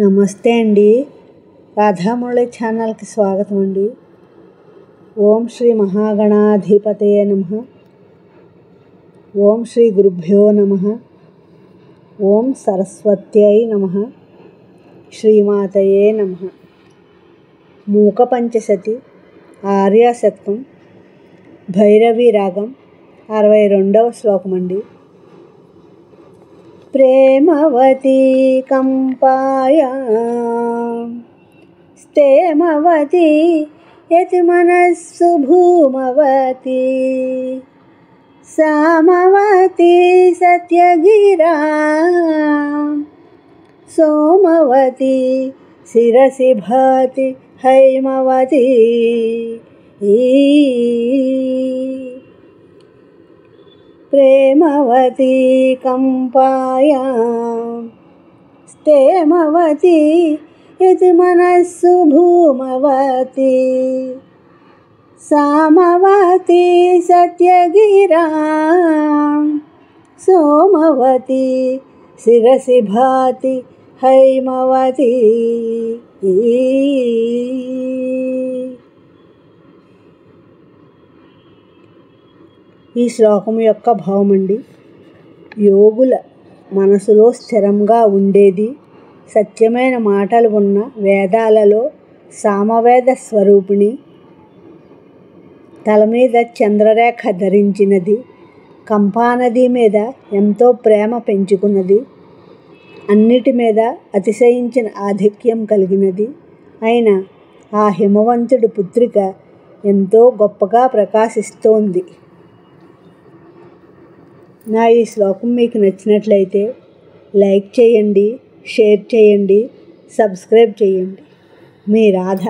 నమస్తే అండి. రాధామురళి ఛానల్కి స్వాగతం అండి. ఓం శ్రీ మహాగణాధిపతయే నమః. ఓం శ్రీ గురుభ్యో నమః. ఓం సరస్వత్యై నమః. శ్రీమాతయే నమః. మూక పంచశతి ఆర్యాసత్వం భైరవి రాగం 62వ శ్లోకం అండి. ప్రేమవతి కంపాయా స్థేమవతి యతి మనస్సు భూమవతి సామవతి సత్యగిరా సోమవతి శిరసి భాతి హైమవతి ప్రేమవతి కంపాయా స్థేమవతి యతి మనస్సు భూమవతి సామవతి సత్యగిరా సోమవతి శిరసి భాతి హైమవతి. ఈ శ్లోకం యొక్క భావం అండి. యోగుల మనసులో స్థిరంగా ఉండేది సత్యమైన మాటలు ఉన్న వేదాలలో సామవేద స్వరూపిణి, తల మీద చంద్రరేఖ ధరించినది, కంపానది మీద ఎంతో ప్రేమ పెంచుకున్నది, అన్నిటి మీద అతిశయించిన ఆధిక్యం కలిగినది అయిన ఆ హిమవంతుడి పుత్రిక ఎంతో గొప్పగా ప్రకాశిస్తోంది. నా ఈ శ్లోకం మీకు నచ్చినట్లయితే లైక్ చేయండి, షేర్ చేయండి, సబ్స్క్రైబ్ చేయండి. మీ రాధ.